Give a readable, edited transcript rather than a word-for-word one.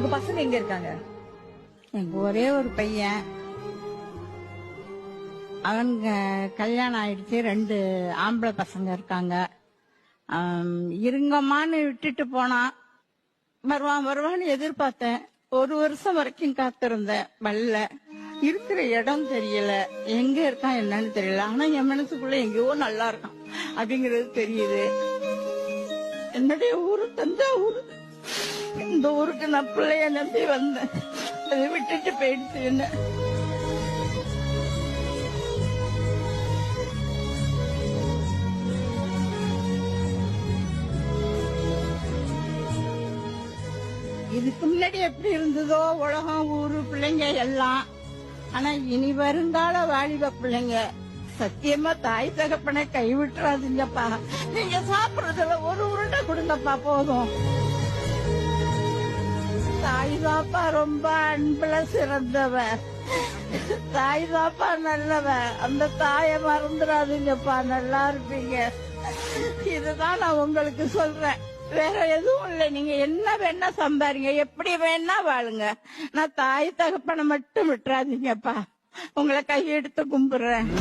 உங்க பசங்க எங்க இருக்காங்க? எனக்கு ஒரே ஒரு பையன். அவங்க கல்யாணம் ஆயிடுச்சு. 2 ஆம்பளை பசங்க இருக்காங்க. இருங்கம்மான்னு விட்டுட்டு போனான். வருவான்னு எதிர்பார்த்தேன். 1 வருஷம் வரைக்கும் காத்திருந்தேன். வரல. இருக்கிற இடம் தெரியல, எங்க இருக்கான் என்னன்னு தெரியல. ஆனா என் மனசுக்குள்ள எங்கேயோ நல்லா இருக்கான் அப்படிங்கறது தெரியுது. என்னுடைய ஊரு தஞ்சாவூர். இந்த ஊருக்கு நான் பிள்ளைய நம்பி வந்தேன். அதை விட்டுட்டு போயிடுச்சு என்ன. இதுக்கு முன்னாடி எப்படி இருந்ததோ உலகம், ஊரு, பிள்ளைங்க எல்லாம். ஆனா இனி வருங்கால வாலிப பிள்ளைங்க சத்தியமா தாய் தகப்பனை கைவிட்டுறாதீங்கப்பா. நீங்க சாப்பிடுறதுல ஒரு உருண்டை கொடுங்கப்பா போதும். தாய் தாப்பா ரொம்ப அன்புல சிறந்தவ. தாய் தாப்பா நல்லவ. அந்த தாயை மறந்துடாதீங்கப்பா. நல்லா இருப்பீங்க. இதுதான் நான் உங்களுக்கு சொல்றேன். வேற எதுவும் இல்லை. நீங்க என்ன வேணா சம்பாரிங்க, எப்படி வேணா வாழுங்க. நான் தாய் தகப்பனை மட்டும் விட்டுறாதீங்கப்பா. உங்களை கையெடுத்து கும்பிடுறேன்.